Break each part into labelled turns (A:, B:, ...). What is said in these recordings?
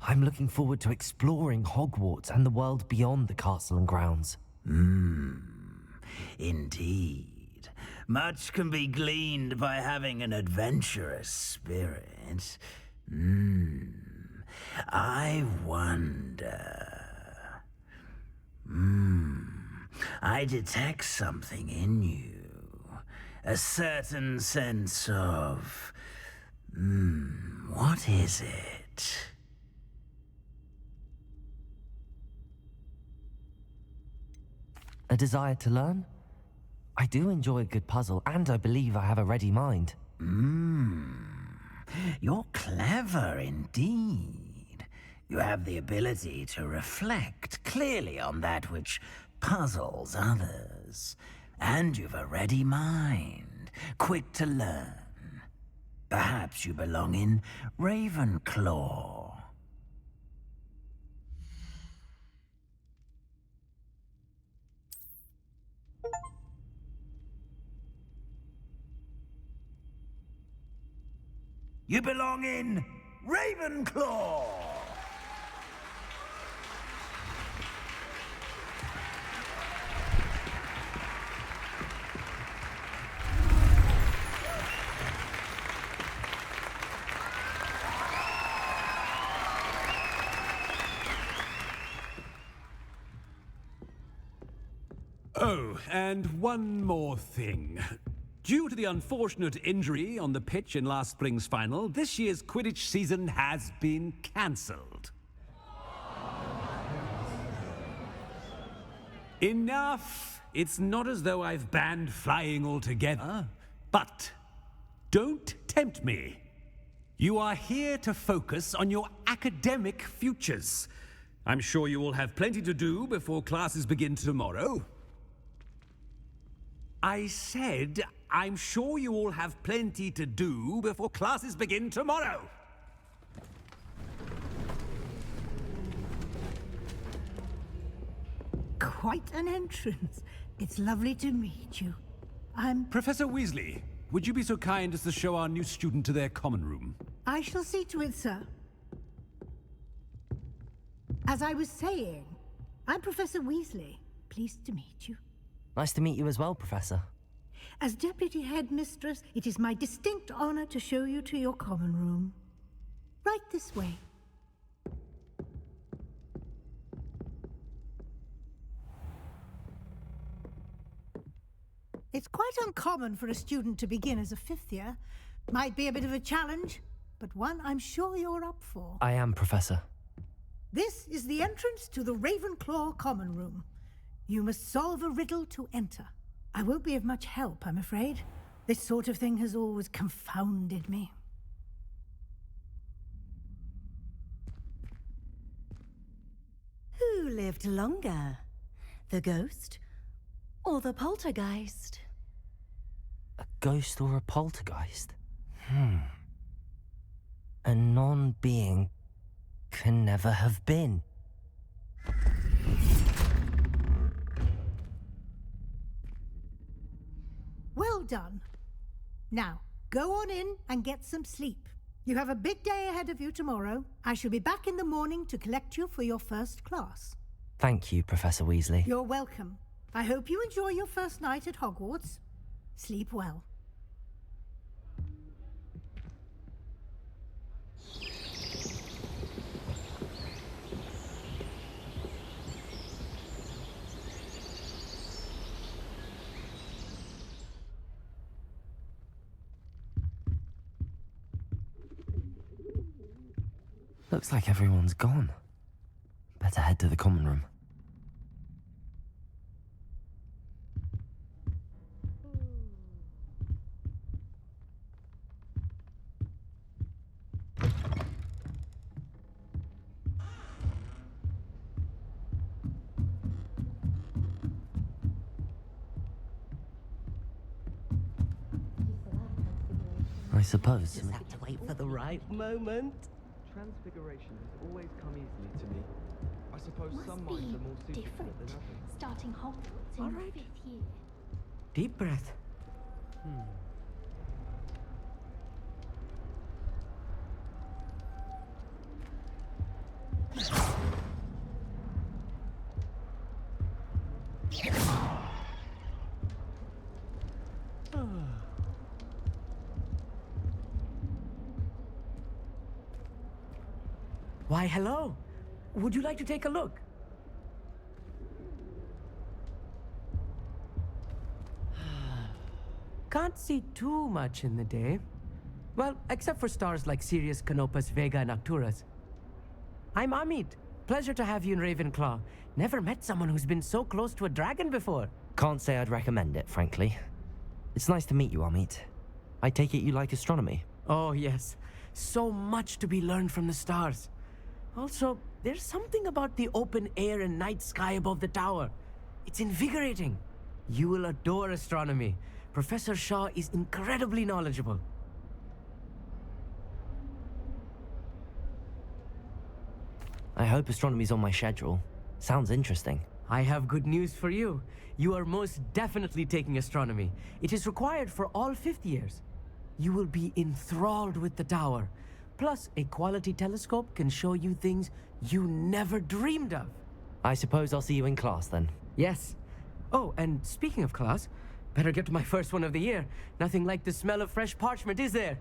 A: I'm looking forward to exploring Hogwarts and the world beyond the castle and grounds.
B: Indeed. Much can be gleaned by having an adventurous spirit. I wonder... I detect something in you. A certain sense of... what is it?
A: A desire to learn? I do enjoy a good puzzle, and I believe I have a ready mind.
B: You're clever indeed. You have the ability to reflect clearly on that which puzzles others. And you've a ready mind, quick to learn. Perhaps you belong in Ravenclaw. You belong in Ravenclaw!
C: Oh, and one more thing. Due to the unfortunate injury on the pitch in last spring's final, this year's Quidditch season has been cancelled. Enough! It's not as though I've banned flying altogether. But don't tempt me. You are here to focus on your academic futures. I'm sure you will have plenty to do before classes begin tomorrow. I said, I'm sure you all have plenty to do before classes begin tomorrow.
D: Quite an entrance. It's lovely to meet you. I'm...
C: Professor Weasley, would you be so kind as to show our new student to their common room?
D: I shall see to it, sir. As I was saying, I'm Professor Weasley. Pleased to meet you.
A: Nice to meet you as well, Professor.
D: As Deputy Headmistress, it is my distinct honor to show you to your common room. Right this way. It's quite uncommon for a student to begin as a fifth year. Might be a bit of a challenge, but one I'm sure you're up for.
A: I am, Professor.
D: This is the entrance to the Ravenclaw common room. You must solve a riddle to enter. I won't be of much help, I'm afraid. This sort of thing has always confounded me.
E: Who lived longer? The ghost or the poltergeist?
A: A ghost or a poltergeist? A non-being can never have been.
D: Well done. Now, go on in and get some sleep. You have a big day ahead of you tomorrow. I shall be back in the morning to collect you for your first class.
A: Thank you, Professor Weasley.
D: You're welcome. I hope you enjoy your first night at Hogwarts. Sleep well.
A: Looks like everyone's gone. Better head to the common room. I suppose.
F: Just have to wait for the right moment.
G: Transfiguration has always come easily to me. I suppose some
H: Must
G: minds
H: be
G: are more suited to
H: different.
G: it than others.
H: Starting Hogwarts in
F: All
H: the
F: right.
H: 5th year.
F: Deep breath. Why, hello. Would you like to take a look? Can't see too much in the day. Well, except for stars like Sirius, Canopus, Vega, and Arcturus. I'm Amit. Pleasure to have you in Ravenclaw. Never met someone who's been so close to a dragon before.
A: Can't say I'd recommend it, frankly. It's nice to meet you, Amit. I take it you like astronomy.
F: Oh, yes. So much to be learned from the stars. Also, there's something about the open air and night sky above the tower. It's invigorating. You will adore astronomy. Professor Shaw is incredibly knowledgeable.
A: I hope astronomy's on my schedule. Sounds interesting.
F: I have good news for you. You are most definitely taking astronomy. It is required for all fifth years. You will be enthralled with the tower. Plus, a quality telescope can show you things you never dreamed of.
A: I suppose I'll see you in class then.
F: Yes. Oh, and speaking of class, better get to my first one of the year. Nothing like the smell of fresh parchment, is there?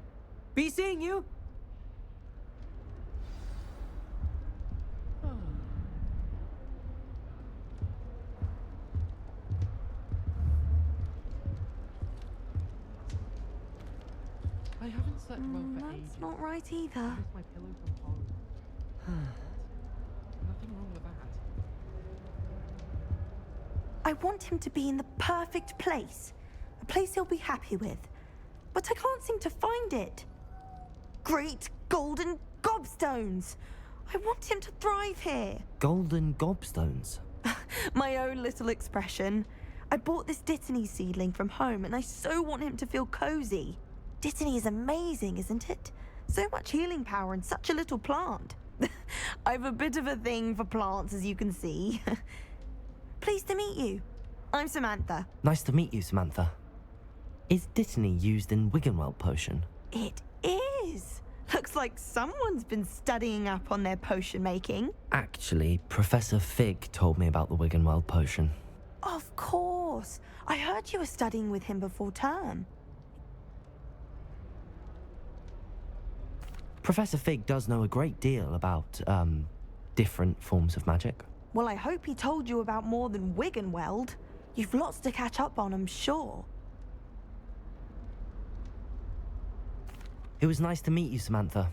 F: Be seeing you!
G: I haven't slept well for ages.
E: That's not right either.
G: I missed my pillow from home. Nothing wrong with that.
E: I want him to be in the perfect place. A place he'll be happy with. But I can't seem to find it. Great golden gobstones! I want him to thrive here.
A: Golden gobstones.
E: My own little expression. I bought this Dittany seedling from home and I so want him to feel cozy. Dittany is amazing, isn't it? So much healing power in such a little plant. I've a bit of a thing for plants, as you can see. Pleased to meet you. I'm Samantha.
A: Nice to meet you, Samantha. Is Dittany used in Wiggenweld potion?
E: It is. Looks like someone's been studying up on their potion making.
A: Actually, Professor Fig told me about the Wiggenweld potion.
E: Of course. I heard you were studying with him before term.
A: Professor Fig does know a great deal about, different forms of magic.
E: Well, I hope he told you about more than Wiggenweld. You've lots to catch up on, I'm sure.
A: It was nice to meet you, Samantha.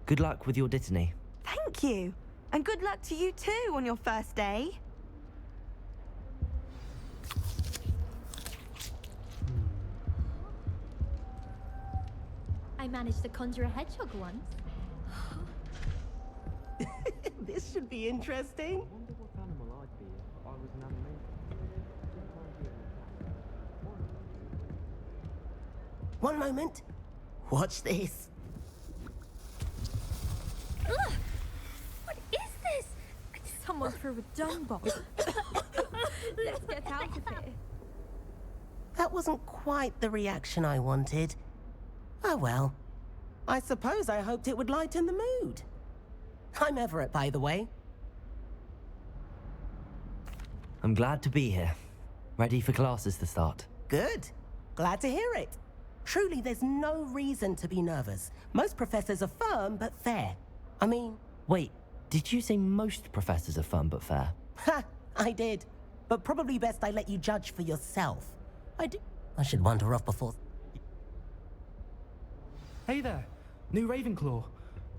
A: Good luck with your Dittany.
E: Thank you. And good luck to you too on your first day.
H: I managed to conjure a hedgehog once.
F: This should be interesting.
G: I wonder what animal I'd be if I was an animator.
F: One moment. Watch this.
H: Ugh! What is this? Someone threw a dung bomb. Let's get out of here.
I: That wasn't quite the reaction I wanted. Oh well. I suppose I hoped it would lighten the mood. I'm Everett, by the way.
A: I'm glad to be here. Ready for classes to start.
I: Good. Glad to hear it. Truly, there's no reason to be nervous. Most professors are firm but fair. I mean...
A: Wait, did you say most professors are fun but fair?
I: Ha! I did. But probably best I let you judge for yourself. I should wander off before...
J: Hey there, new Ravenclaw.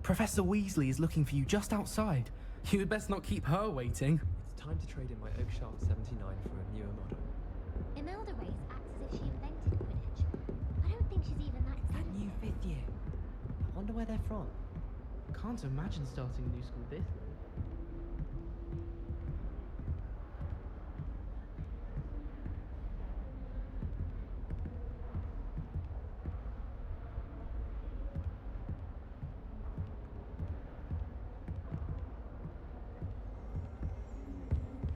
J: Professor Weasley is looking for you just outside. You had best not keep her waiting.
G: It's time to trade in my Oakshart 79 for a newer model.
H: Imelda Ways acts as if she invented Quidditch. I don't think she's even that
F: That new fifth year. I wonder where they're from.
J: Can't imagine starting a new school this late.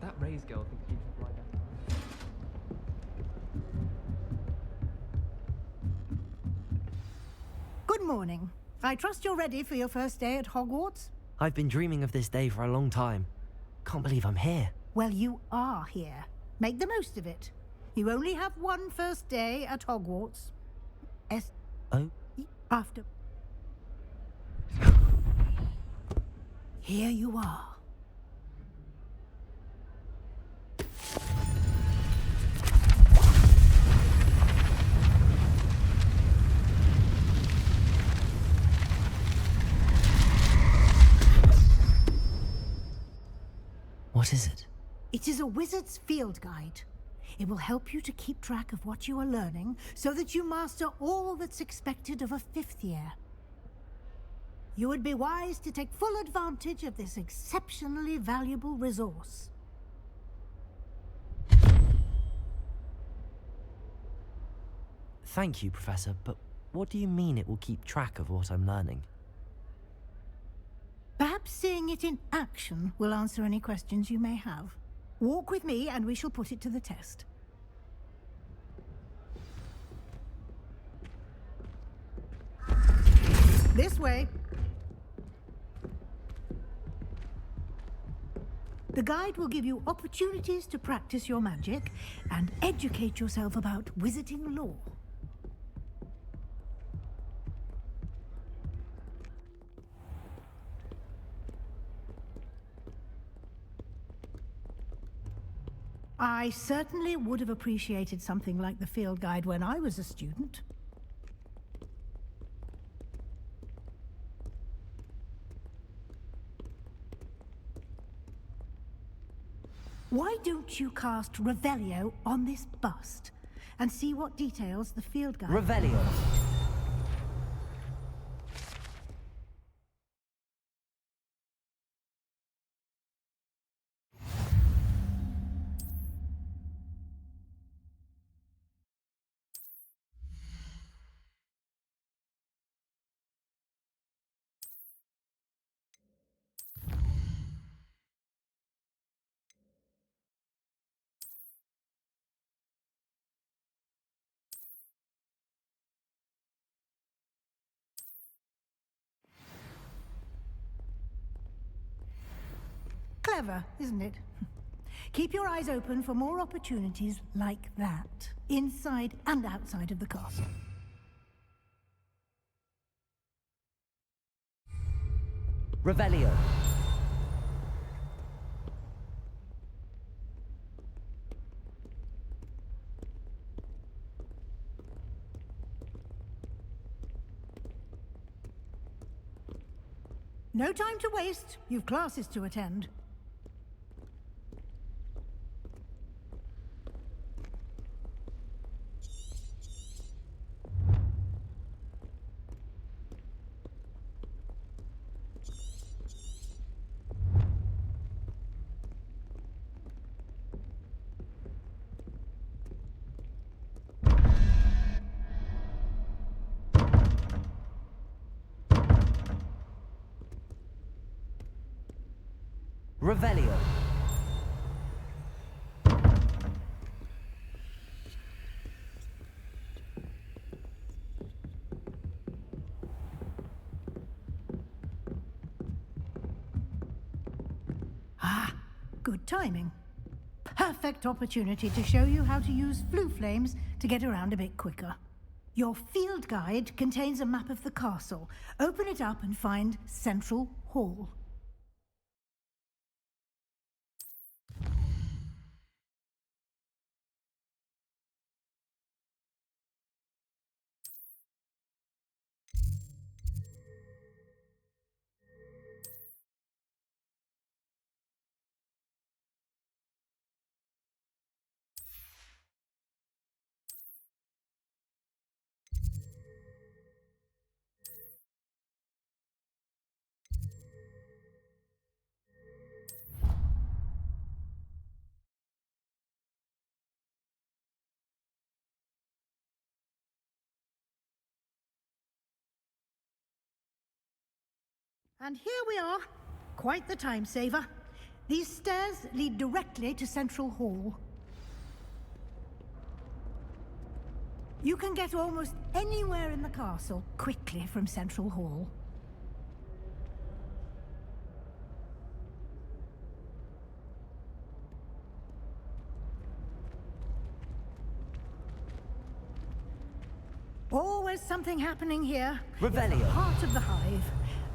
G: That Ray's girl thinks she can fly better.
D: Good morning. I trust you're ready for your first day at Hogwarts?
A: I've been dreaming of this day for a long time. Can't believe I'm here.
D: Well, you are here. Make the most of it. You only have one first day at Hogwarts.
A: Oh?
D: After. Here you are.
A: What is it?
D: It is a wizard's field guide. It will help you to keep track of what you are learning so that you master all that's expected of a 5th year. You would be wise to take full advantage of this exceptionally valuable resource.
A: Thank you, Professor, but what do you mean it will keep track of what I'm learning?
D: Perhaps seeing it in action will answer any questions you may have. Walk with me and we shall put it to the test. This way. The guide will give you opportunities to practice your magic and educate yourself about wizarding lore. I certainly would have appreciated something like the field guide when I was a student. Why don't you cast Revelio on this bust and see what details the field guide...
A: Revelio.
D: Clever, isn't it? Keep your eyes open for more opportunities like that, inside and outside of the castle.
A: Revelio.
D: No time to waste. You've classes to attend.
A: Revelio.
D: Ah, good timing. Perfect opportunity to show you how to use flue flames to get around a bit quicker. Your field guide contains a map of the castle. Open it up and find Central Hall. And here we are. Quite the time saver. These stairs lead directly to Central Hall. You can get almost anywhere in the castle quickly from Central Hall. always something happening here.
A: Revelio.
D: Heart of the hive.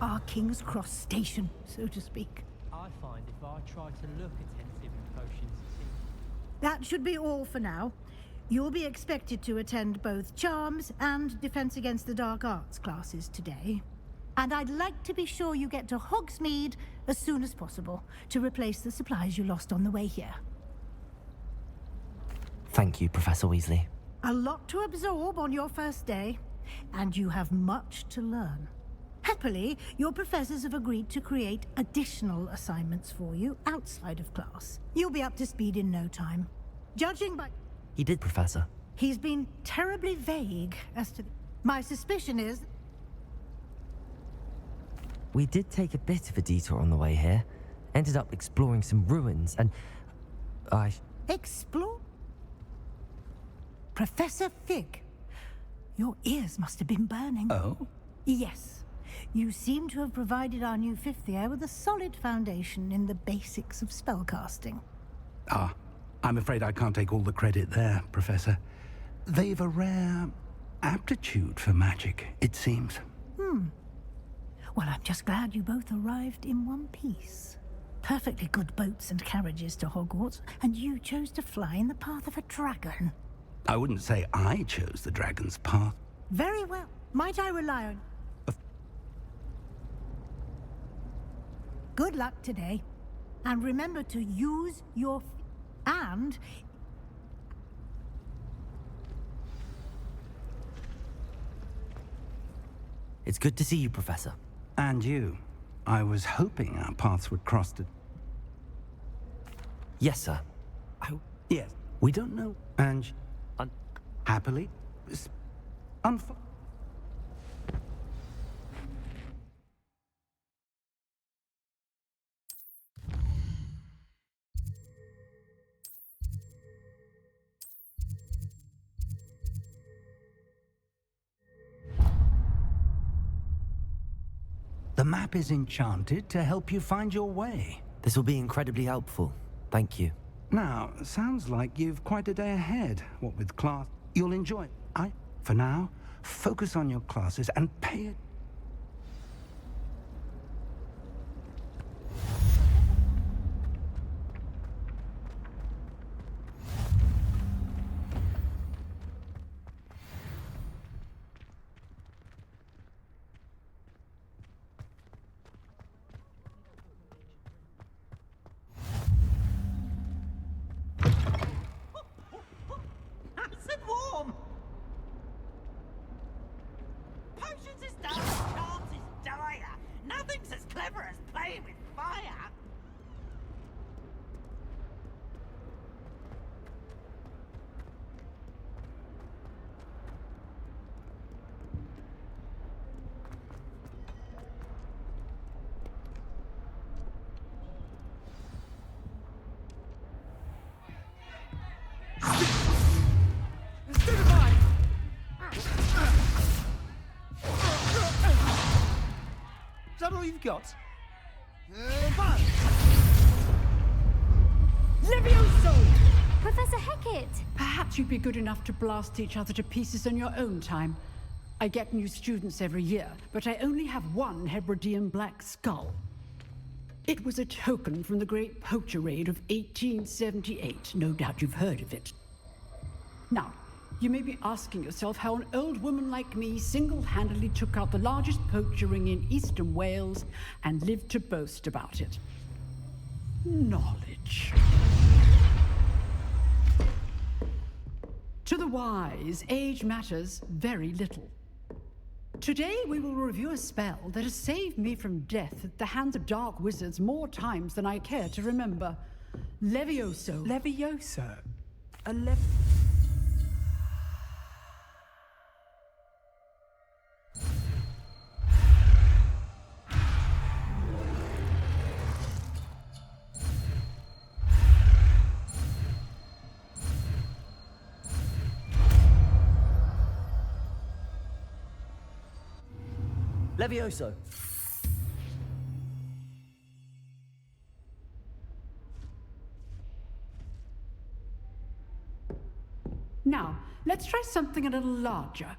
D: Our King's Cross station, so to speak.
K: I find if I try to look attentive in potions,
D: That should be all for now. You'll be expected to attend both Charms and Defense Against the Dark Arts classes today. And I'd like to be sure you get to Hogsmeade as soon as possible to replace the supplies you lost on the way here.
A: Thank you, Professor Weasley.
D: A lot to absorb on your first day, and you have much to learn. Happily, your professors have agreed to create additional assignments for you outside of class. You'll be up to speed in no time. Judging by...
A: He did, Professor.
D: He's been terribly vague as to... My suspicion is...
A: We did take a bit of a detour on the way here. Ended up exploring some ruins, and
D: Explore? Professor Fig, your ears must have been burning.
B: Oh?
D: Yes. You seem to have provided our new fifth year with a solid foundation in the basics of spellcasting.
L: Ah, I'm afraid I can't take all the credit there, Professor. They've a rare aptitude for magic, it seems.
D: Well, I'm just glad you both arrived in one piece. Perfectly good boats and carriages to Hogwarts, and you chose to fly in the path of a dragon.
L: I wouldn't say I chose the dragon's path.
D: Very well. Might I rely on... Good luck today. And remember to use your... and...
A: It's good to see you, Professor.
L: And you. I was hoping our paths would cross to...
A: Yes, sir.
L: Yes, we don't know. And... happily... The map is enchanted to help you find your way.
A: This will be incredibly helpful. Thank you.
L: Now, sounds like you've quite a day ahead. What with class, you'll enjoy it. For now, focus on your classes and pay it.
J: Is that all you've got?
M: Levioso!
H: Professor Hecat!
M: Perhaps you'd be good enough to blast each other to pieces on your own time. I get new students every year, but I only have one Hebridean black skull. It was a token from the Great Poacher Raid of 1878. No doubt you've heard of it. Now, you may be asking yourself how an old woman like me single-handedly took out the largest poacher ring in eastern Wales and lived to boast about it. Knowledge. To the wise, age matters very little. Today we will review a spell that has saved me from death at the hands of dark wizards more times than I care to remember. Levioso.
J: Levioso?
A: Levioso.
M: Now, let's try something a little larger.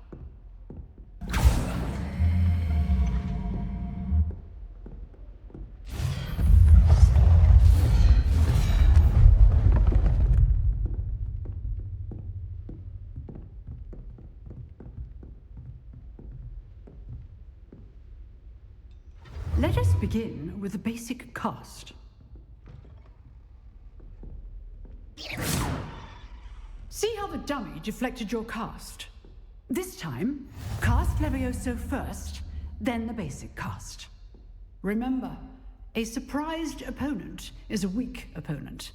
M: Let us begin with the basic cast. See how the dummy deflected your cast? This time, cast Levioso first, then the basic cast. Remember, a surprised opponent is a weak opponent,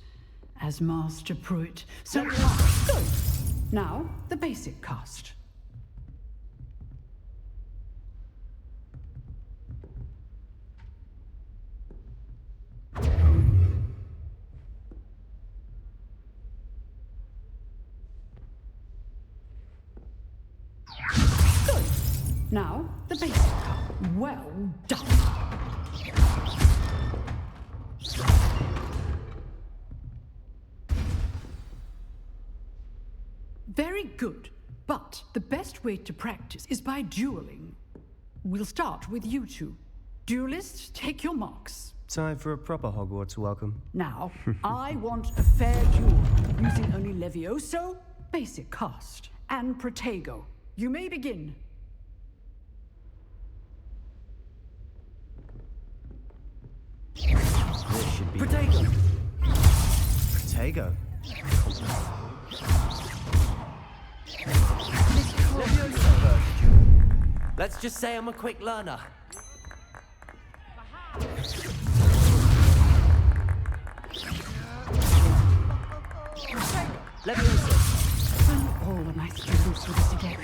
M: as Master Pruitt. So, good. Now, the basic cast. Good. Now, the basic cast. Well done. Very good. But the best way to practice is by dueling. We'll start with you two. Duelists, take your marks.
N: Time for a proper Hogwarts welcome.
M: Now, I want a fair duel, using only Levioso, basic cast, and Protego. You may begin.
N: This should be...
M: Protego.
N: Protego.
F: Let's just say I'm a quick learner.
M: Levioso. And all of my students with us again.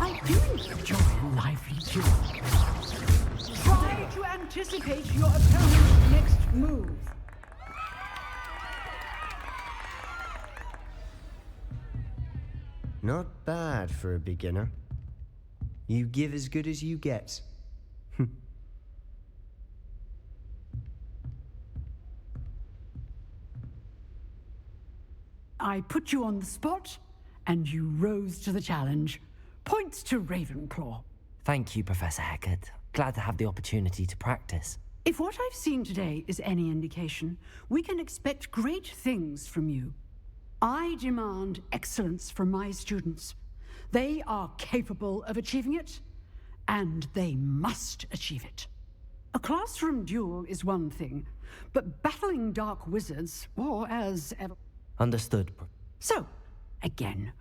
M: I do enjoy a lively duel. Try to anticipate your opponent's next move.
N: Not bad for a beginner. You give as good as you get.
M: I put you on the spot, and you rose to the challenge. Points to Ravenclaw.
A: Thank you, Professor Hecat. Glad to have the opportunity to practice.
M: If what I've seen today is any indication, we can expect great things from you. I demand excellence from my students. They are capable of achieving it, and they must achieve it. A classroom duel is one thing, but battling dark wizards, or as ever...
A: Understood.
M: So, again.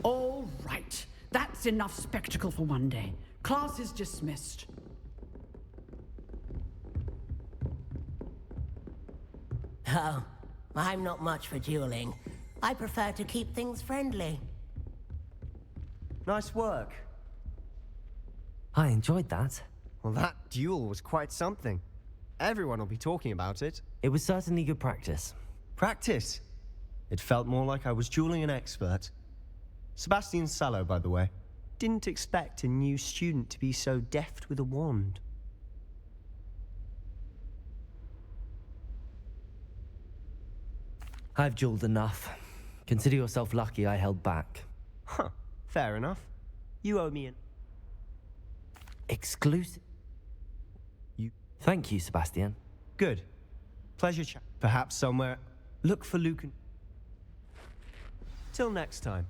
M: All right. That's enough spectacle for one day. Class is dismissed.
I: Oh, I'm not much for dueling. I prefer to keep things friendly.
N: Nice work.
A: I enjoyed that.
N: Well, that duel was quite something. Everyone will be talking about it.
A: It was certainly good practice.
N: Practice? It felt more like I was dueling an expert. Sebastian Sallow, by the way. Didn't expect a new student to be so deft with a wand.
A: I've dueled enough. Consider yourself lucky I held back.
N: Huh, fair enough. You owe me an...
A: Exclusive? Thank you, Sebastian.
N: Good. Pleasure chat. Perhaps somewhere... Look for Luke and... Till next time.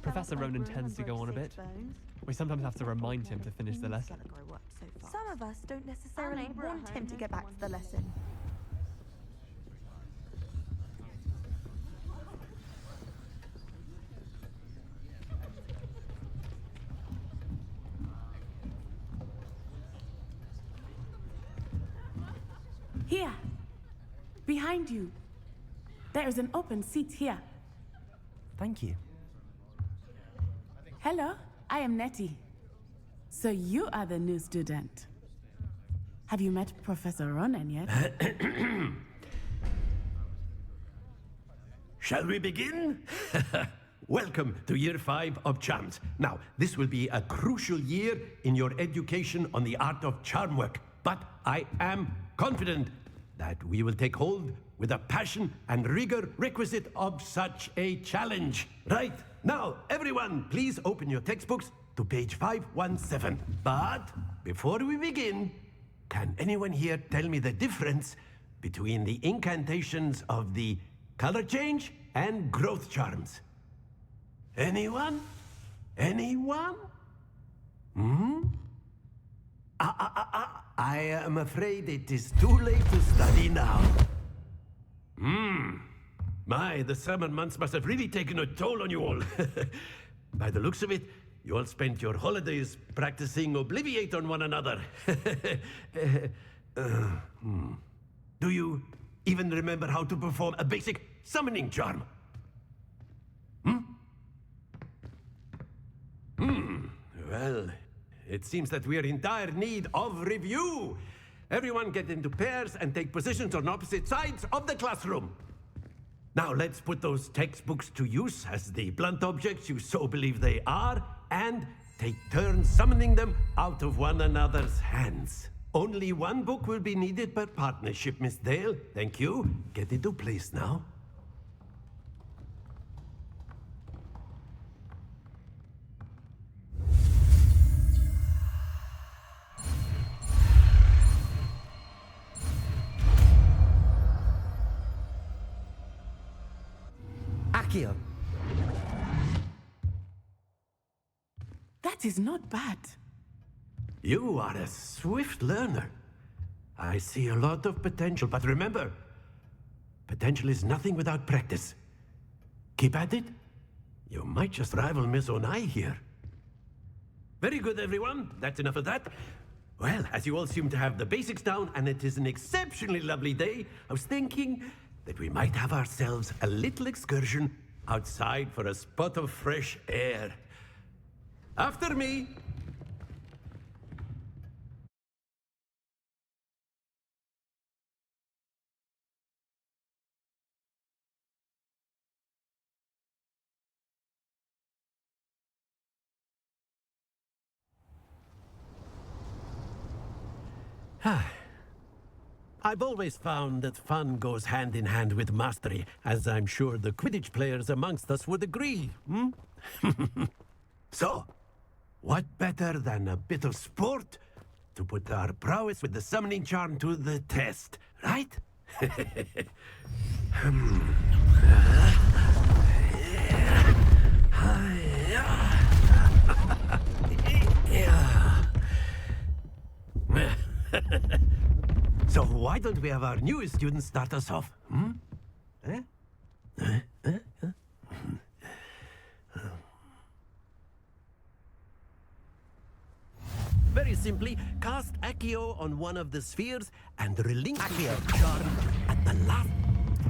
G: Professor Ronan tends to go on a bit. We sometimes have to remind him to finish the lesson.
E: Some of us don't necessarily want him to get back to the lesson.
O: Here, behind you. There is an open seat here.
A: Thank you.
O: Hello, I am Nettie. So you are the new student. Have you met Professor Ronan yet?
P: Shall we begin? Welcome to Year 5 of Charms. Now, this will be a crucial year in your education on the art of charm work, but I am confident that we will take hold with the passion and rigor requisite of such a challenge. Right, now, everyone, please open your textbooks to page 517. But before we begin, can anyone here tell me the difference between the incantations of the color change and growth charms? Anyone? Anyone? I am afraid it is too late to study now. My, the summer months must have really taken a toll on you all. By the looks of it, you all spent your holidays practicing Obliviate on one another. Do you even remember how to perform a basic summoning charm? Well, it seems that we are in dire need of review. Everyone get into pairs and take positions on opposite sides of the classroom. Now let's put those textbooks to use as the blunt objects you so believe they are, and take turns summoning them out of one another's hands. Only one book will be needed per partnership, Miss Dale. Thank you. Get into place now.
A: Accio.
O: That is not bad.
P: You are a swift learner. I see a lot of potential, but remember, potential is nothing without practice. Keep at it. You might just rival Miss Onai here. Very good, everyone. That's enough of that. Well, as you all seem to have the basics down, and it is an exceptionally lovely day, I was thinking that we might have ourselves a little excursion outside for a spot of fresh air. After me. I've always found that fun goes hand in hand with mastery, as I'm sure the Quidditch players amongst us would agree. So, what better than a bit of sport to put our prowess with the summoning charm to the test, right? So why don't we have our newest student start us off? Very simply, cast Accio on one of the spheres and relinquish the charm at the last.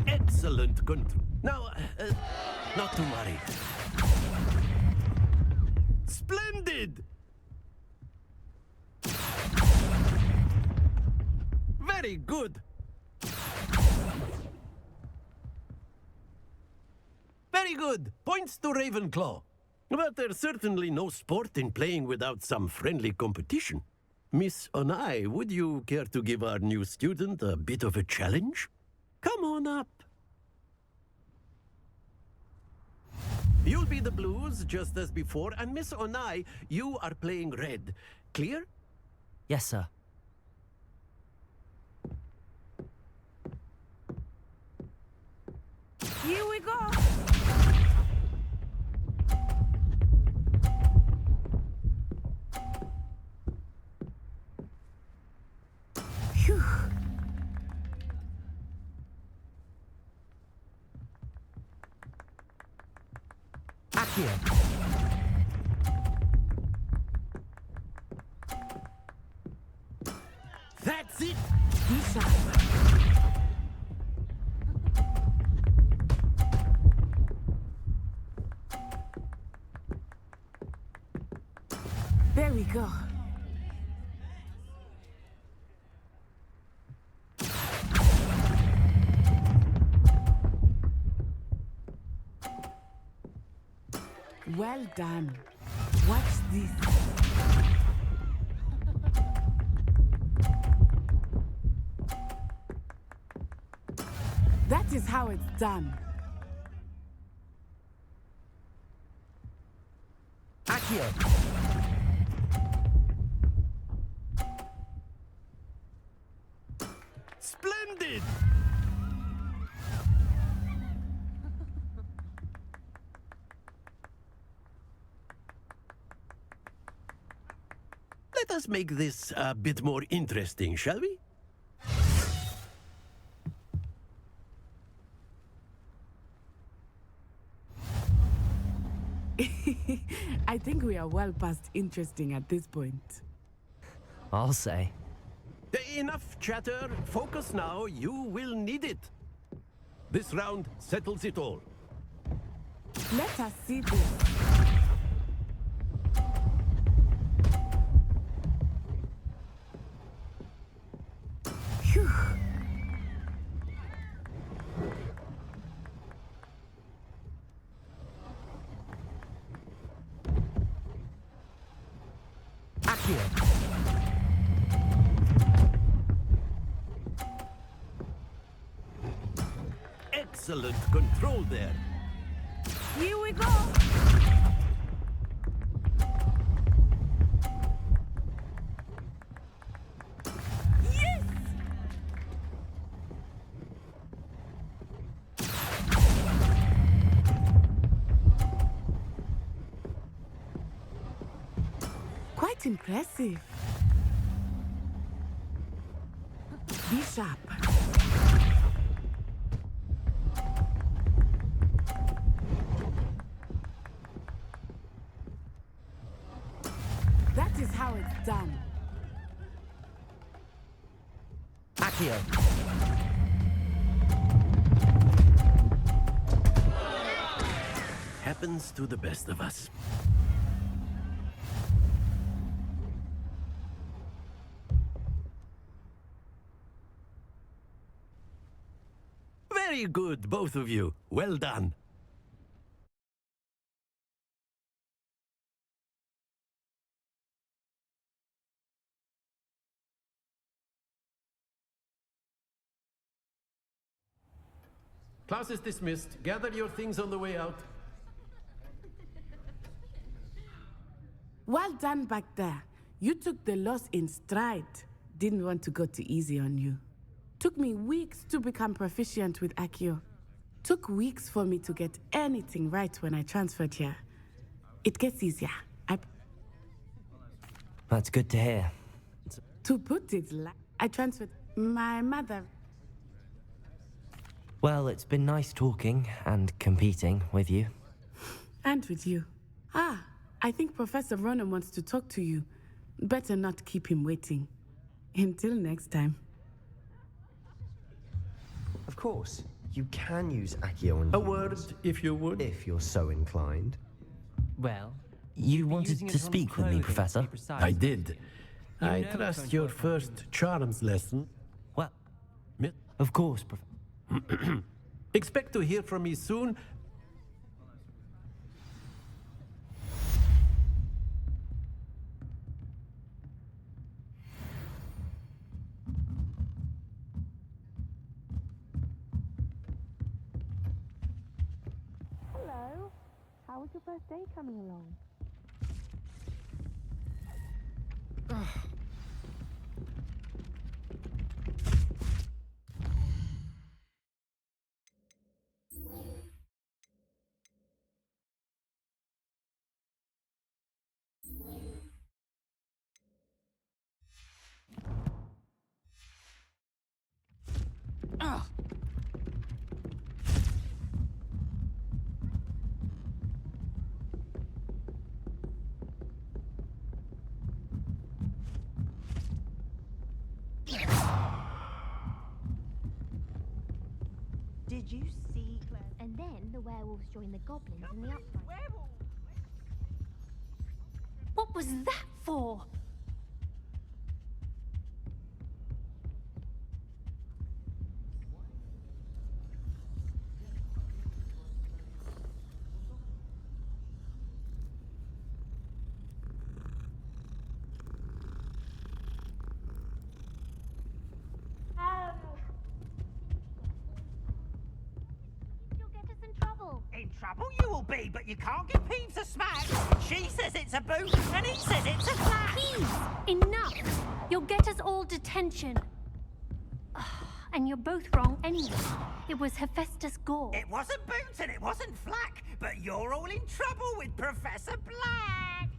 P: Excellent, Gunther. Now, not to worry. Splendid! Very good. Very good. Points to Ravenclaw. But there's certainly no sport in playing without some friendly competition. Miss Onai, would you care to give our new student a bit of a challenge? Come on up. You'll be the blues, just as before, and Miss Onai, you are playing red. Clear?
A: Yes, sir.
O: Here we go.
A: Accio.
P: That's it!
O: There we go. Well done. Watch this. That is how it's done.
A: Accio.
P: Splendid! Let us make this a bit more interesting, shall we?
O: I think we are well past interesting at this point.
A: I'll say.
P: Enough chatter. Focus now. You will need it. This round settles it all.
O: Let us see this. Phew.
A: Accio.
P: Excellent control there.
O: Here we go. Yes! Quite impressive. Be sharp. That is how it's done.
A: Accio.
P: Happens to the best of us. Very good, both of you. Well done. Class is dismissed. Gather your things on the way out.
O: Well done back there. You took the loss in stride. Didn't want to go too easy on you. Took me weeks to become proficient with Accio. Took weeks for me to get anything right when I transferred here. It gets easier.
A: That's good to hear.
O: To put it I transferred my mother.
A: Well, it's been nice talking and competing with you.
O: And with you. I think Professor Ronan wants to talk to you. Better not keep him waiting. Until next time.
N: Of course, you can use Accio on
P: A word, if you would.
N: if you're so inclined.
K: Well,
A: You wanted to speak with me, Professor?
P: I did. I trust your first charms lesson.
A: Well, of course, Professor.
P: Expect to hear from me soon.
E: Hello. How was your first day coming along? Did you see Claire?
H: And then the werewolves joined the goblins in the uprising. What was that for? You'll get us in trouble.
Q: In trouble you will be, but you can't give Peeves a smack. She says it's a boot, and he says it's a flat.
H: Peeves, enough! You'll get us all detention. And you're both wrong anyway. It was Hephaestus Gore.
Q: It wasn't boot and it wasn't flack, but you're all in trouble with Professor Black.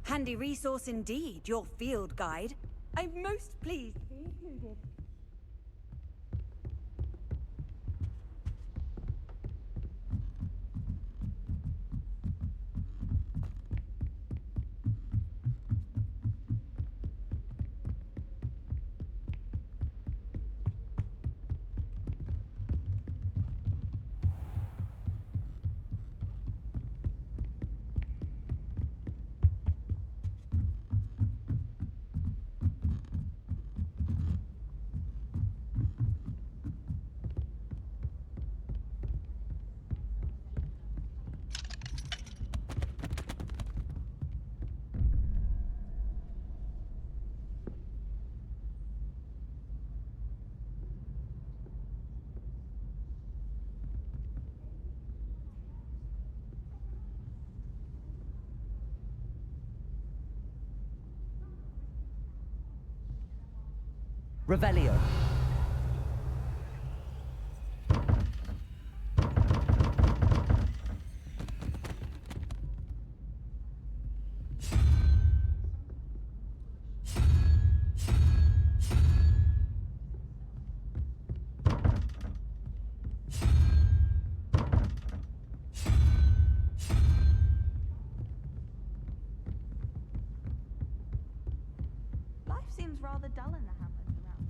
R: Handy resource indeed, your field guide. I'm most pleased to be included.
A: Revelio.
E: Life seems rather dull in the hamlet around.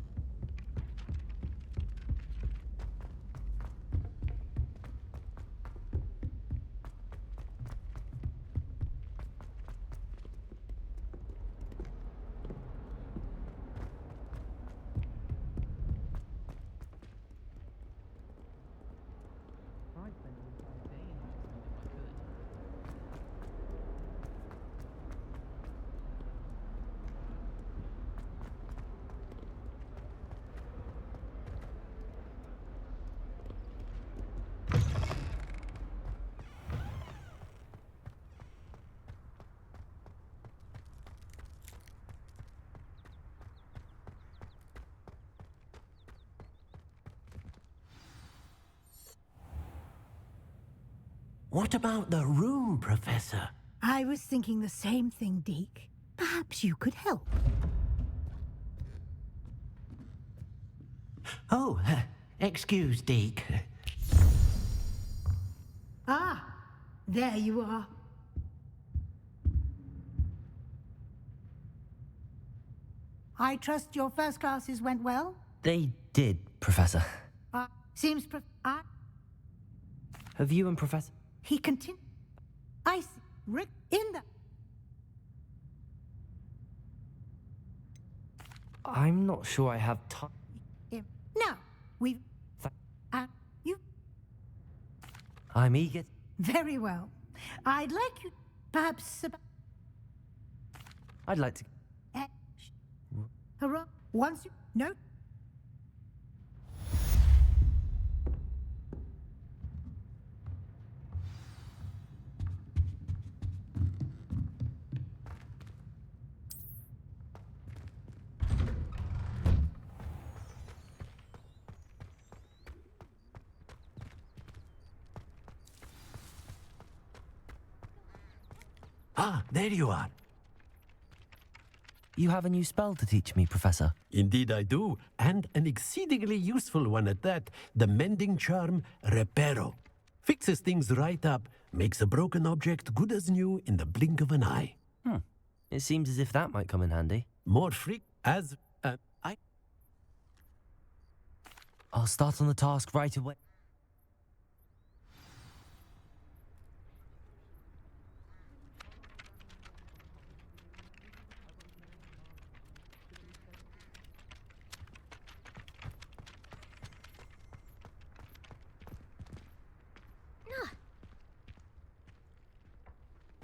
K: I'd spend an entire day in Hogsmeade if I could.
B: What about the room, Professor?
D: I was thinking the same thing, Deke. Perhaps you could help.
B: Oh, excuse, Deke.
D: Ah, there you are. I trust your first classes went well?
A: They did, Professor.
D: Seems
A: Have you and Professor...
D: He continued. I see. Rick in the...
A: I'm not sure I have time.
D: Now, we've... you...
A: I'm eager.
D: Very well. I'd like you... Perhaps...
A: I'd like to...
D: Hurrah. Once you... No.
P: Ah, there you are.
A: You have a new spell to teach me, Professor.
P: Indeed I do, and an exceedingly useful one at that. The mending charm, Reparo. Fixes things right up, makes a broken object good as new in the blink of an eye.
A: It seems as if that might come in handy.
P: More freak as...
A: I'll start on the task right away.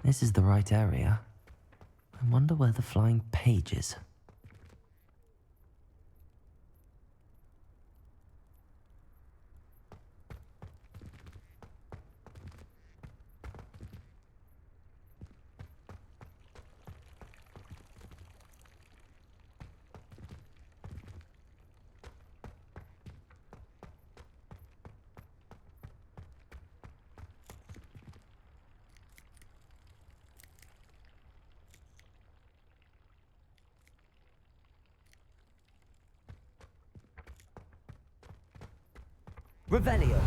A: This is the right area. I wonder where the flying page is. Revelio.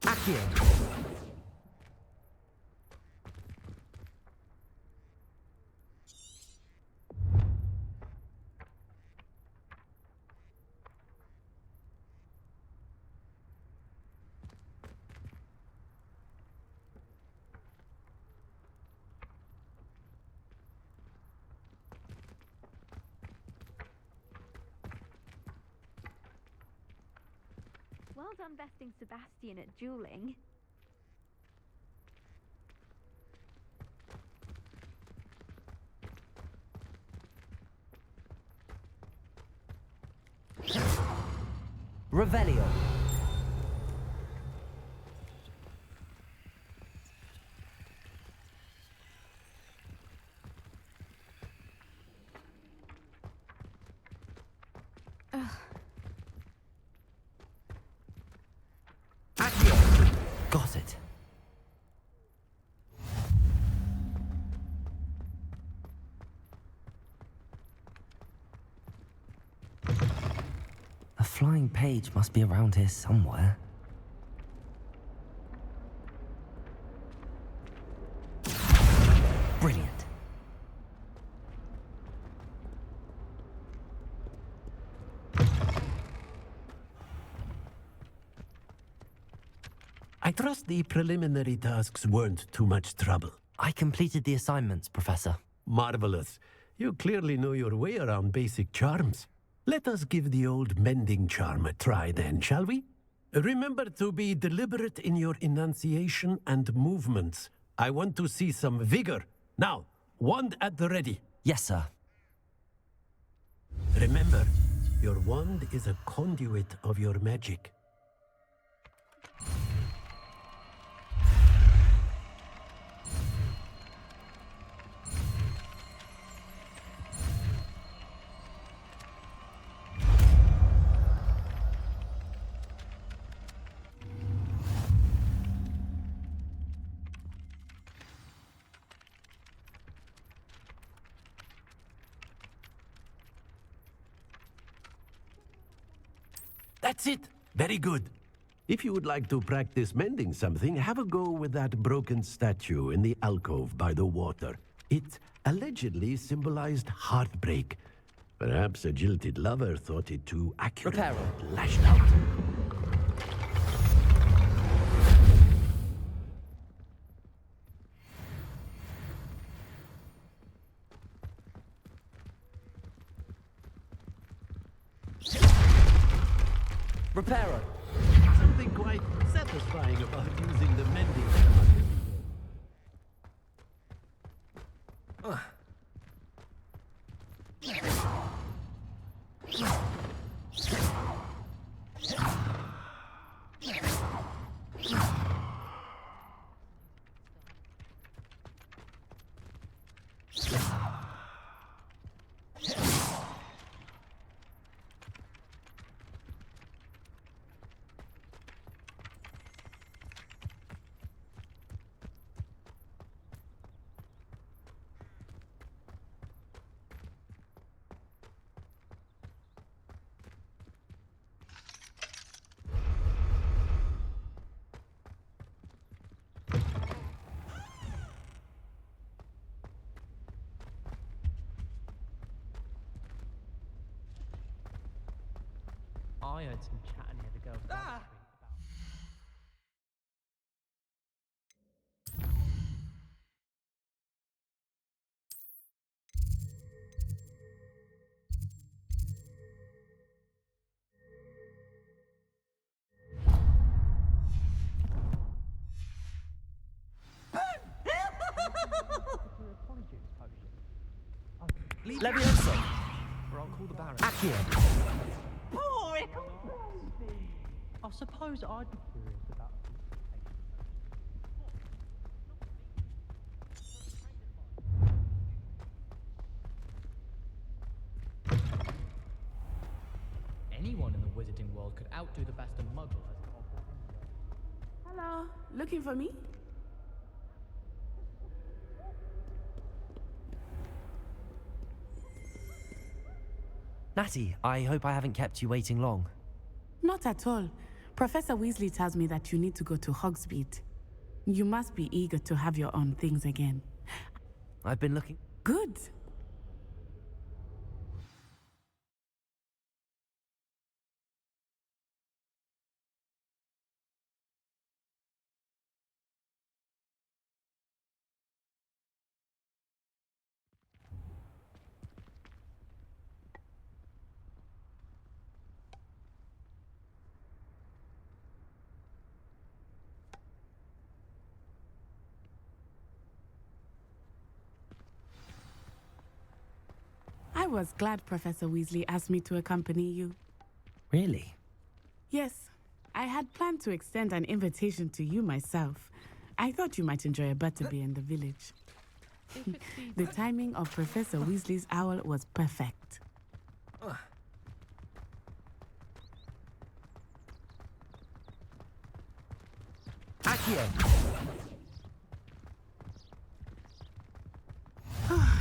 A: Accio.
H: Well done besting Sebastian at dueling.
A: Revelio. Got it. A flying page must be around here somewhere. Brilliant.
P: I trust the preliminary tasks weren't too much trouble.
A: I completed the assignments, Professor.
P: Marvelous. You clearly know your way around basic charms. Let us give the old mending charm a try then, shall we? Remember to be deliberate in your enunciation and movements. I want to see some vigor. Now, wand at the ready.
A: Yes, sir.
P: Remember, your wand is a conduit of your magic. That's it. Very good. If you would like to practice mending something, have a go with that broken statue in the alcove by the water. It allegedly symbolized heartbreak. Perhaps a jilted lover thought it too accurate.
A: Reparo.
P: Lashed out.
A: Reparo.
P: Something quite satisfying about using the mending.
K: I heard some chatting the other girls down the street about.
A: Levioso!
K: Or I'll call the Baron.
A: Accio!
K: I suppose I'd be curious about a Anyone in the wizarding world could outdo the best a muggle has to offer.
O: Hello, looking for me?
A: Natty, I hope I haven't kept you waiting long.
O: Not at all. Professor Weasley tells me that you need to go to Hogsmeade. You must be eager to have your own things again.
A: I've been looking.
O: Good. I was glad Professor Weasley asked me to accompany you.
A: Really?
O: Yes, I had planned to extend an invitation to you myself. I thought you might enjoy a butterbeer in the village. The timing of Professor Weasley's owl was perfect.
A: Accio!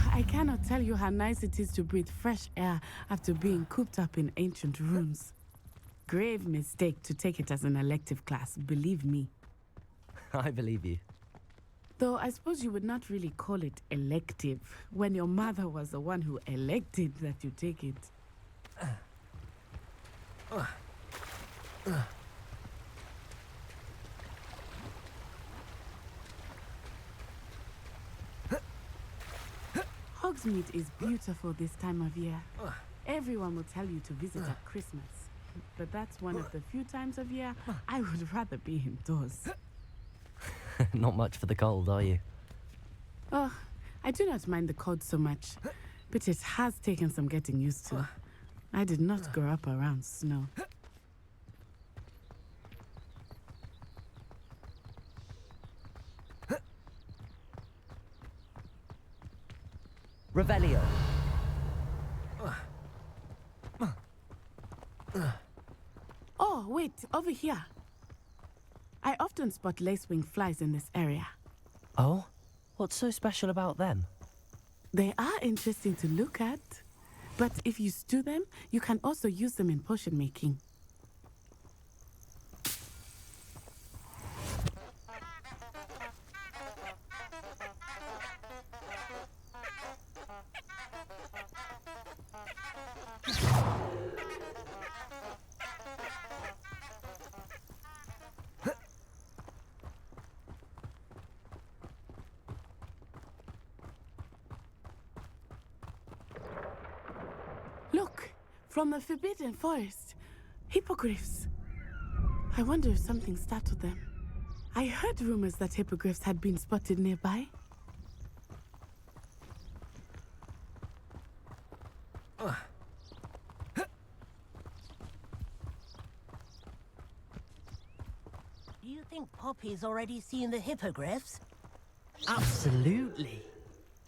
O: I cannot tell you how nice it is to breathe fresh air after being cooped up in ancient rooms. Grave mistake to take it as an elective class, believe me.
A: I believe you.
O: Though I suppose you would not really call it elective when your mother was the one who elected that you take it. Hogsmeade is beautiful this time of year. Everyone will tell you to visit at Christmas. But that's one of the few times of year I would rather be indoors.
A: Not much for the cold, are you?
O: Oh, I do not mind the cold so much, but it has taken some getting used to. I did not grow up around snow.
A: Revelio!
O: Oh, wait, over here. I often spot lacewing flies in this area.
A: Oh? What's so special about them?
O: They are interesting to look at, but if you stew them, you can also use them in potion making. Look, from the Forbidden Forest. Hippogriffs. I wonder if something startled them. I heard rumors that hippogriffs had been spotted nearby.
I: Do you think Poppy's already seen the hippogriffs?
A: Absolutely.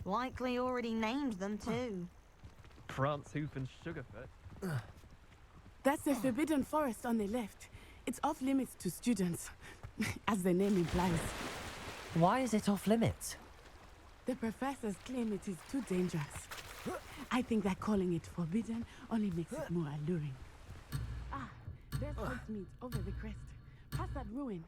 E: Likely already named them too.
G: Prance, Hoof, and Sugarfoot.
O: That's the Forbidden Forest on the left. It's off limits to students, as the name implies.
A: Why is it off limits?
O: The professors claim it is too dangerous. I think that calling it forbidden only makes it more alluring. Ah, there's Hogsmeade over the crest. Past that ruin.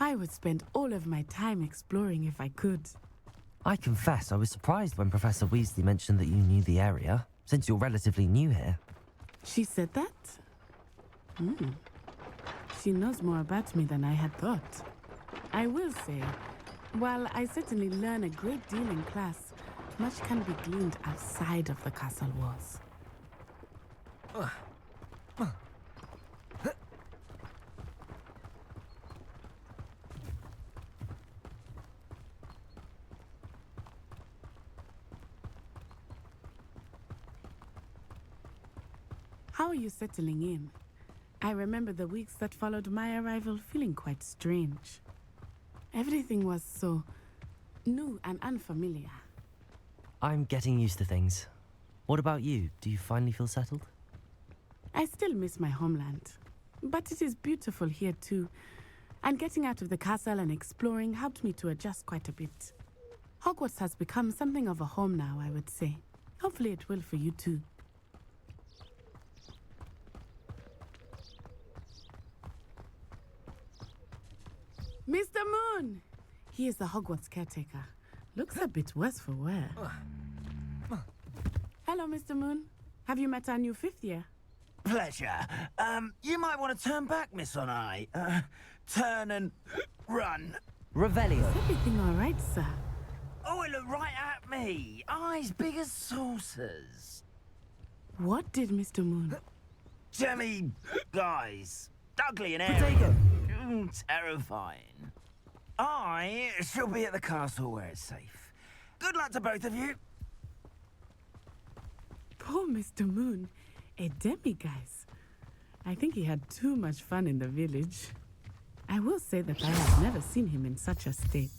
O: I would spend all of my time exploring if I could.
A: I confess I was surprised when Professor Weasley mentioned that you knew the area, since you're relatively new here.
O: She said that? She knows more about me than I had thought. I will say, while I certainly learn a great deal in class, much can be gleaned outside of the castle walls. How are you settling in? I remember the weeks that followed my arrival feeling quite strange. Everything was so new and unfamiliar.
A: I'm getting used to things. What about you? Do you finally feel settled?
O: I still miss my homeland, but it is beautiful here too. And getting out of the castle and exploring helped me to adjust quite a bit. Hogwarts has become something of a home now, I would say. Hopefully it will for you too. Mr. Moon! He is the Hogwarts caretaker. Looks a bit worse for wear. Hello, Mr. Moon. Have you met our new fifth year?
B: Pleasure. You might want to turn back, Miss Onai. Turn and run.
A: Revelio.
O: Is everything all right, sir?
B: Oh, it looked right at me. Eyes big as saucers.
O: What did Mr. Moon?
B: Jemmy guys. Ugly and
A: Potato.
B: airy. Terrifying. I shall be at the castle where it's safe. Good luck to both of you.
O: Poor Mr. Moon. A demiguise. I think he had too much fun in the village. I will say that I have never seen him in such a state.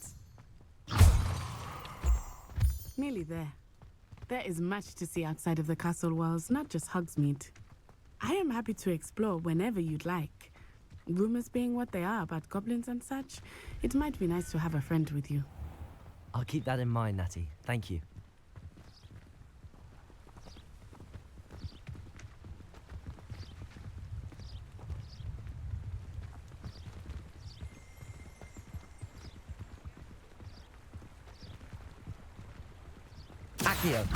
O: Nearly there. There is much to see outside of the castle walls, not just Hogsmeade. I am happy to explore whenever you'd like. Rumors being what they are about goblins and such, it might be nice to have a friend with you.
A: I'll keep that in mind, Natty. Thank you. Accio.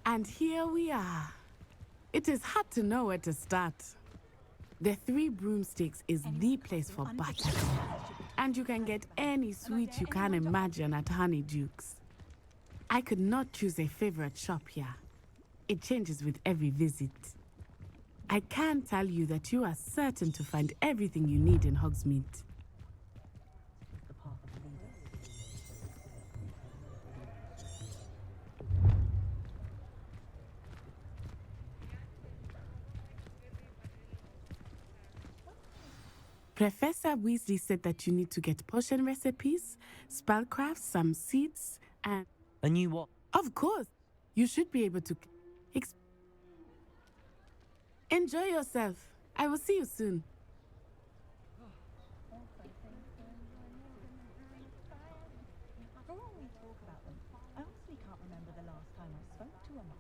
O: And here we are. It is hard to know where to start. The Three Broomsticks is the place for butter. And you can get any sweet you can imagine at Honeyduke's. I could not choose a favorite shop here. It changes with every visit. I can tell you that you are certain to find everything you need in Hogsmeade. Professor Weasley said that you need to get potion recipes, spellcraft, some seeds, and...
A: And you what?
O: Of course. You should be able to... Enjoy yourself. I will see you soon.
R: I honestly can't remember the last time I spoke to a mother.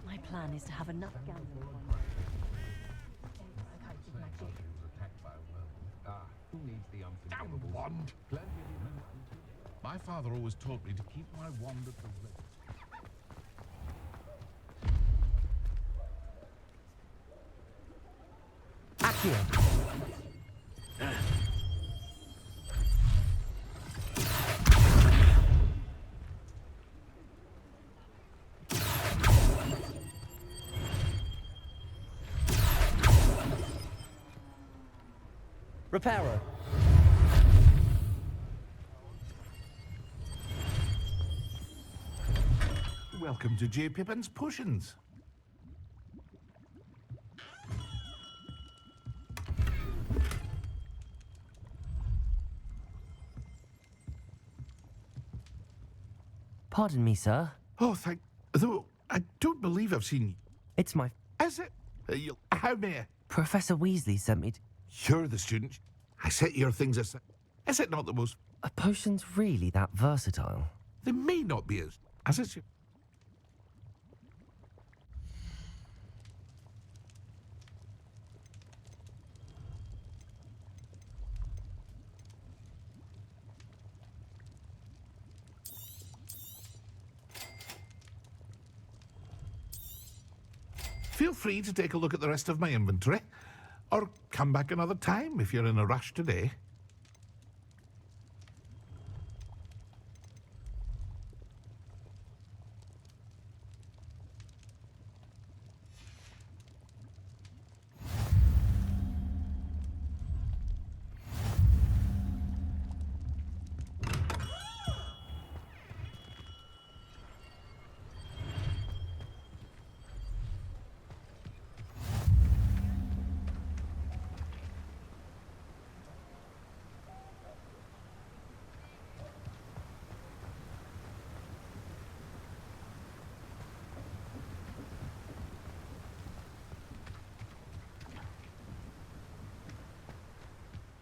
S: My plan is to have enough gambling.
T: Damn wand! My father always taught me to keep my wand at the ready.
A: Repairer.
T: Welcome to J. Pippin's Potions.
A: Pardon me, sir.
T: Oh, thank... Though, I don't believe I've seen...
A: It's my...
T: Is it? How may I?
A: Professor Weasley sent me to...
T: You're the student. I set your things aside. Is it not the most...
A: Are potions really that versatile?
T: They may not be as it's... Feel free to take a look at the rest of my inventory, or come back another time if you're in a rush today.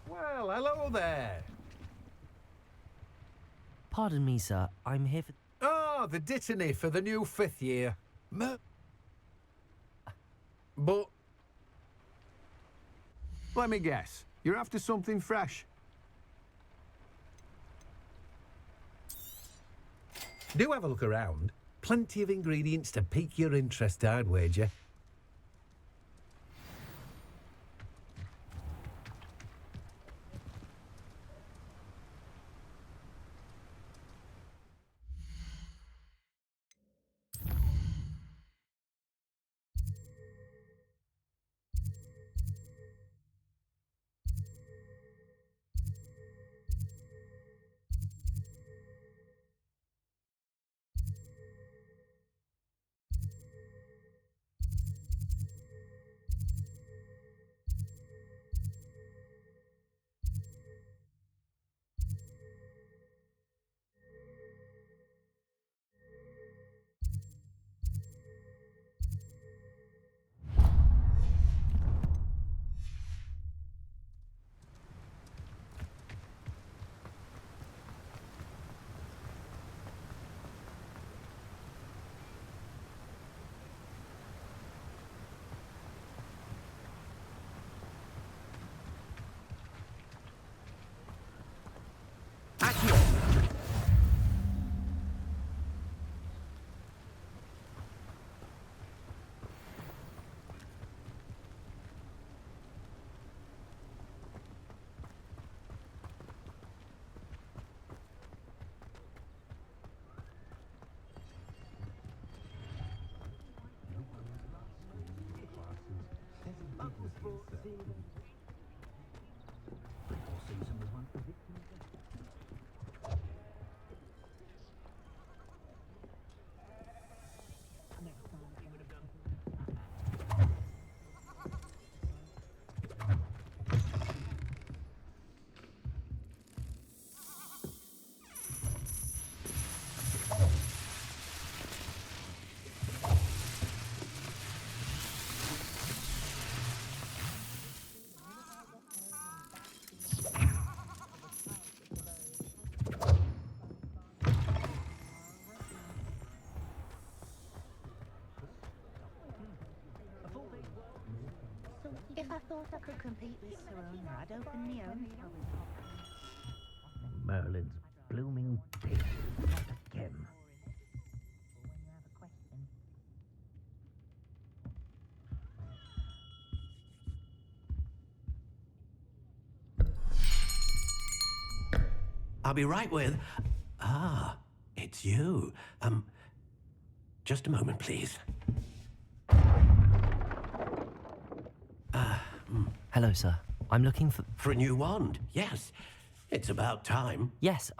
U: Well, hello there.
A: Pardon me, sir. I'm here for...
U: Oh, the dittany for the new 5th year. But... Let me guess. You're after something fresh. Do have a look around. Plenty of ingredients to pique your interest, I'd wager.
P: Accio!
C: If I thought I could compete with Serona, I'd open my own.
B: Merlin's blooming pig. Not again.
P: I'll be right with... Ah, it's you. Just a moment, please.
A: Hello, sir. I'm looking for...
P: For a new wand, yes. It's about time.
A: Yes,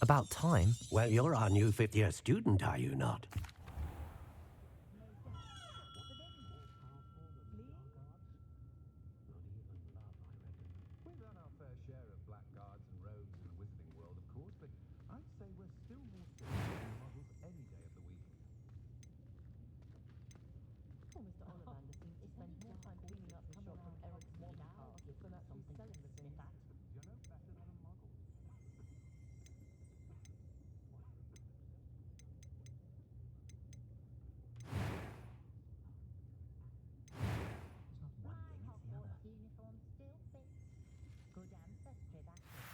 A: about time?
P: Well, you're our new fifth-year student, are you not?
U: We've had our fair share of blackguards and rogues in the wizarding world, of course, but I'd say we're still more serious than muggles any day of the week.
S: Poor Mr. Ollivander seems to spend more time cleaning up his shop from Eric's Monte Carlo than actually selling the things.
U: You're no better than a muggle.
C: Uniform still fits. Good ancestry, that's it.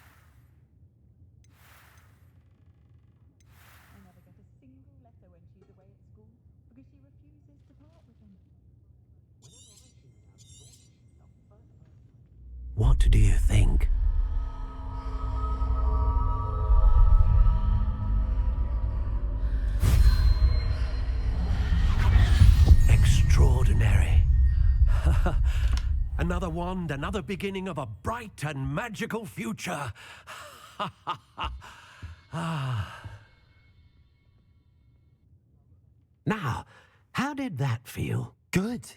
V: I never get a single letter when she's away at school because she refuses to part with them.
P: What do you think? Extraordinary. Another wand, another beginning of a bright and magical future. Now, how did that feel?
A: Good.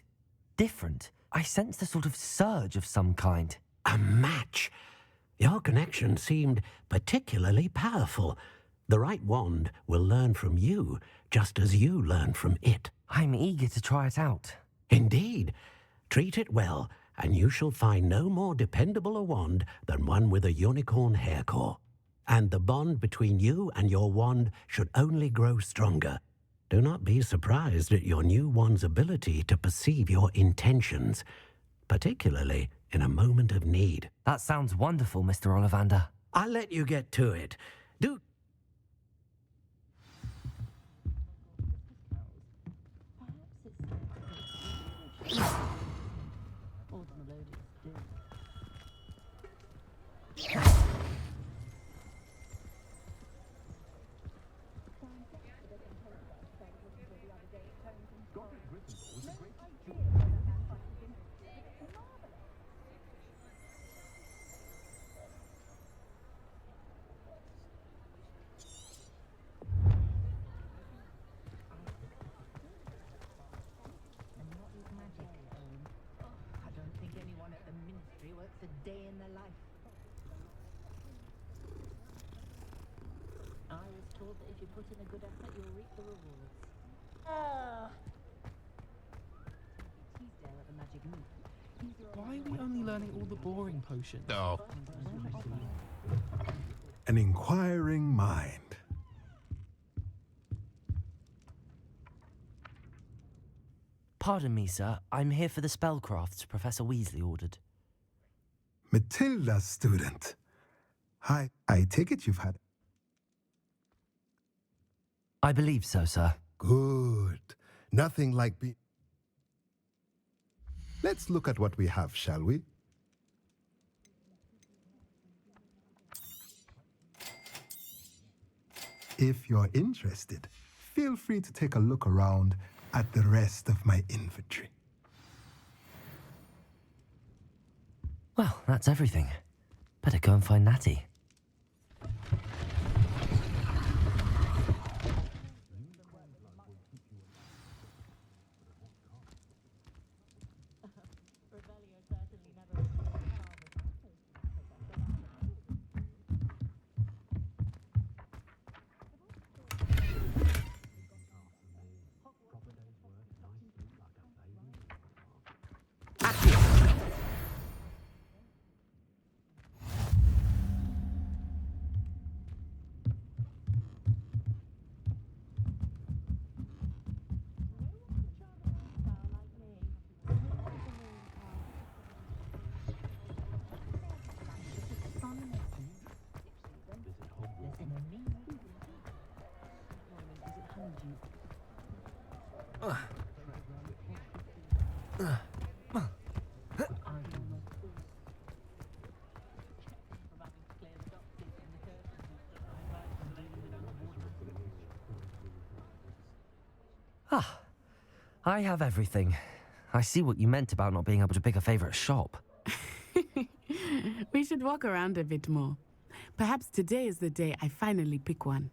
A: Different. I sensed a sort of surge of some kind.
P: A match. Your connection seemed particularly powerful. The right wand will learn from you, just as you learn from it.
A: I'm eager to try it out.
P: Indeed. Treat it well, and you shall find no more dependable a wand than one with a unicorn hair core. And the bond between you and your wand should only grow stronger. Do not be surprised at your new wand's ability to perceive your intentions, particularly in a moment of need.
A: That sounds wonderful, Mr. Ollivander.
P: I'll let you get to it. Do...
C: A day in their life. I was told that if you put in a good effort, you'll reap the rewards. Teasdale at the Magic Moot.
J: Why are we only learning all the boring potions?
T: Oh. An inquiring mind.
A: Pardon me, sir. I'm here for the spellcrafts Professor Weasley ordered.
T: Matilda's student.
F: Hi, I take it you've had...
A: I believe so, sir.
F: Good. Nothing like Let's look at what we have, shall we? If you're interested, feel free to take a look around at the rest of my inventory.
A: Well, that's everything. Better go and find Natty. Ah, I have everything. I see what you meant about not being able to pick a favorite shop.
O: We should walk around a bit more. Perhaps today is the day I finally pick one.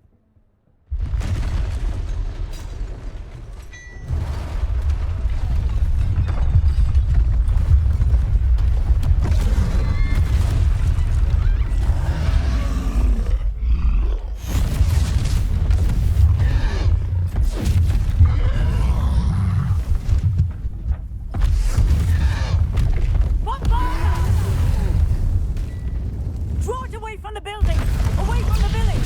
R: Draw it away from the building! Away from the village!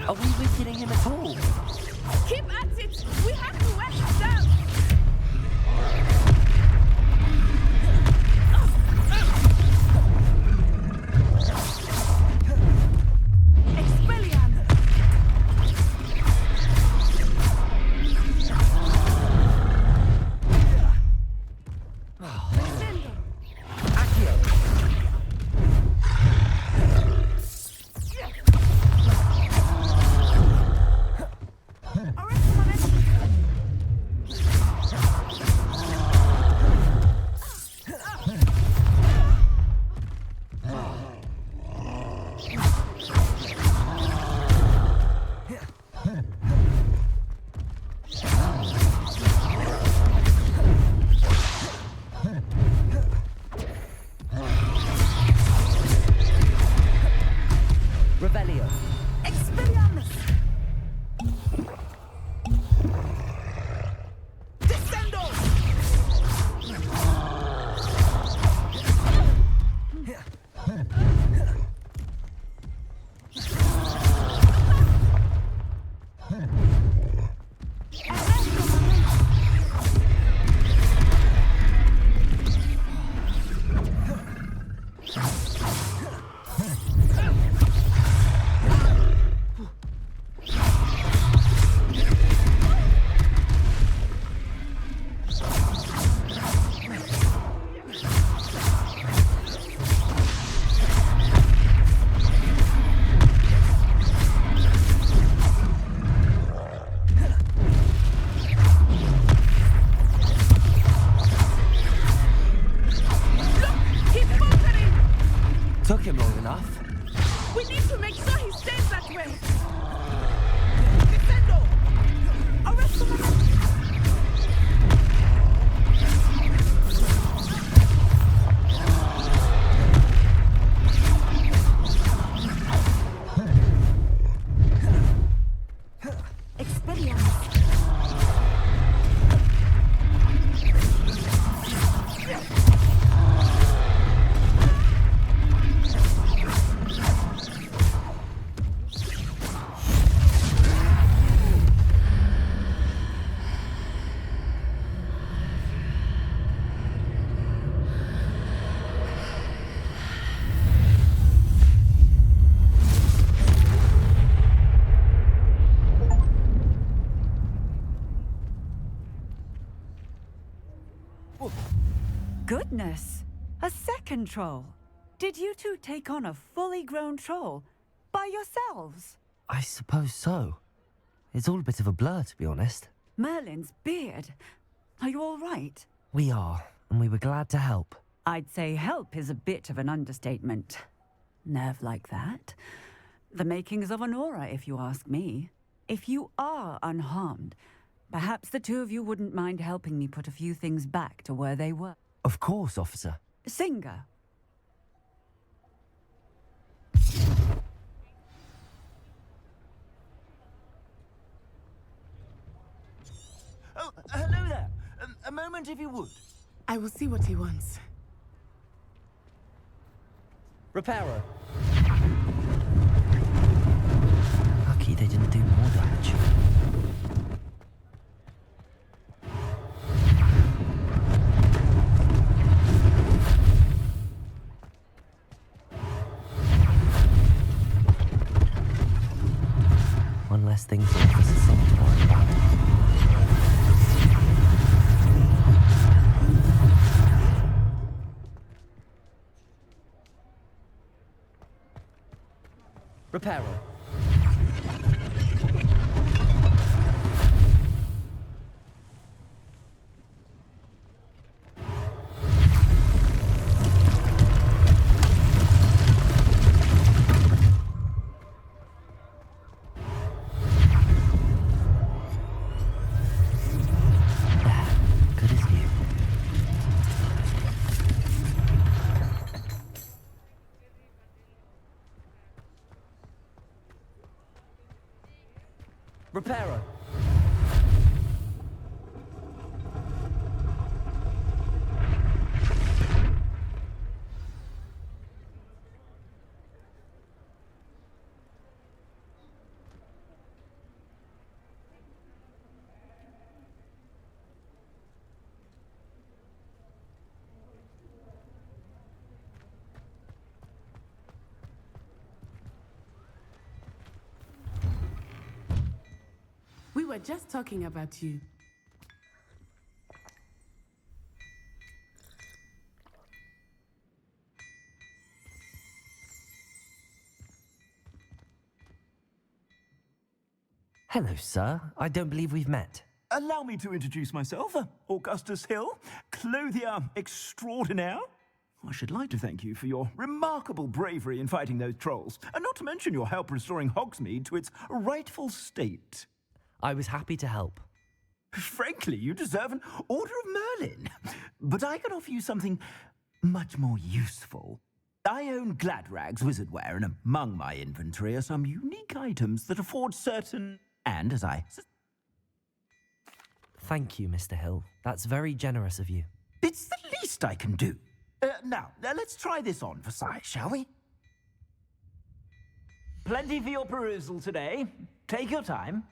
A: Are we weakening him at all?
O: Keep at it! We have to wear him down! Expelliarmus! Descendo!
A: Revelio.
R: Expelliarmus! Descendo!
A: Took him long enough.
O: We need to make sure he stays that way. Descendo! Arrest him!
R: Expelliarmus.
L: Goodness! A second troll! Did you two take on a fully grown troll? By yourselves?
A: I suppose so. It's all a bit of a blur, to be honest.
L: Merlin's beard. Are you all right?
A: We are, and we were glad to help.
L: I'd say help is a bit of an understatement. Nerve like that. The makings of an aura, if you ask me. If you are unharmed, perhaps the two of you wouldn't mind helping me put a few things back to where they were.
A: Of course, officer.
L: Singer.
M: Oh, hello there. A moment if you would.
O: I will see what he wants.
M: Reparo.
A: Lucky they didn't do more damage. One less thing for Officer Singer to worry about.
M: Reparo.
A: Good as new.
M: Reparo.
O: We were just talking about you.
A: Hello, sir. I don't believe we've met.
Q: Allow me to introduce myself, Augustus Hill, clothier extraordinaire. I should like to thank you for your remarkable bravery in fighting those trolls, and not to mention your help restoring Hogsmeade to its rightful state.
A: I was happy to help.
Q: Frankly, you deserve an Order of Merlin. But I can offer you something much more useful. I own Gladrag's wizardware, and among my inventory are some unique items that afford certain... And, as I...
A: Thank you, Mr. Hill. That's very generous of you.
Q: It's the least I can do. Now, let's try this on for size, shall we? Plenty for your perusal today. Take your time.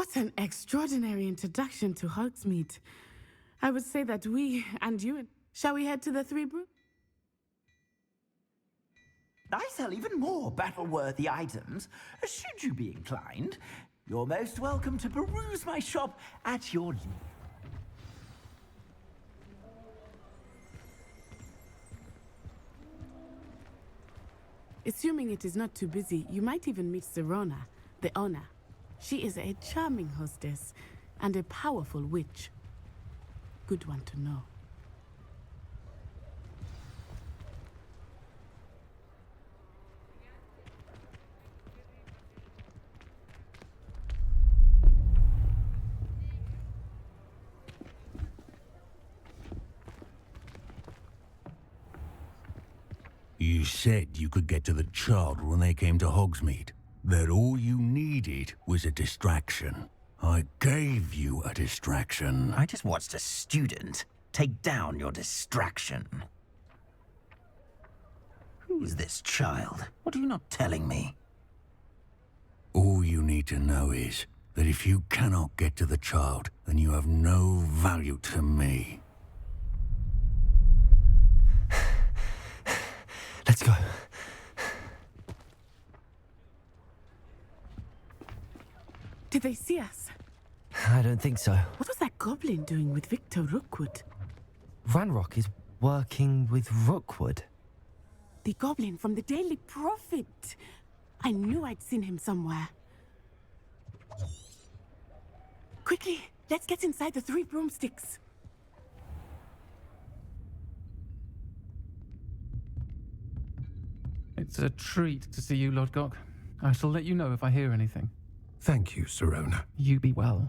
O: What an extraordinary introduction to Hogsmeade. I would say that we and you... Shall we head to the Three Brew?
Q: I sell even more battle-worthy items. Should you be inclined, you're most welcome to peruse my shop at your leisure.
O: Assuming it is not too busy, you might even meet Serona, the owner. She is a charming hostess and a powerful witch. Good one to know.
D: You said you could get to the child when they came to Hogsmeade. That all you needed was a distraction. I gave you a distraction.
B: I just watched a student take down your distraction. Who is this child? What are you not telling me?
D: All you need to know is that if you cannot get to the child, then you have no value to me.
A: Let's go.
O: Did they see us?
A: I don't think so.
O: What was that goblin doing with Victor Rookwood?
A: Ranrock is working with Rookwood.
O: The goblin from the Daily Prophet. I knew I'd seen him somewhere. Quickly, let's get inside the Three Broomsticks.
N: It's a treat to see you, Lodgok. I shall let you know if I hear anything.
W: Thank you, Serona.
N: You be well.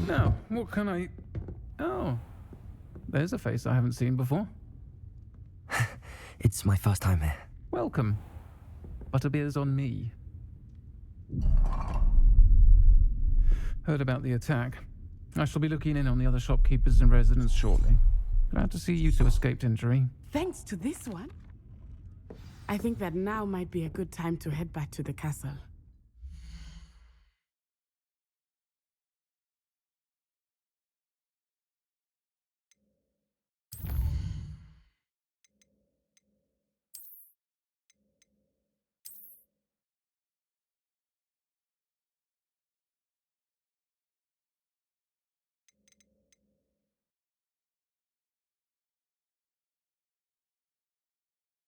N: Now, what can I... Oh, there's a face I haven't seen before.
A: It's my first time here.
N: Welcome. Butterbeer's on me. Heard about the attack. I shall be looking in on the other shopkeepers and residents shortly. Glad to see you two escaped injury.
O: Thanks to this one. I think that now might be a good time to head back to the castle.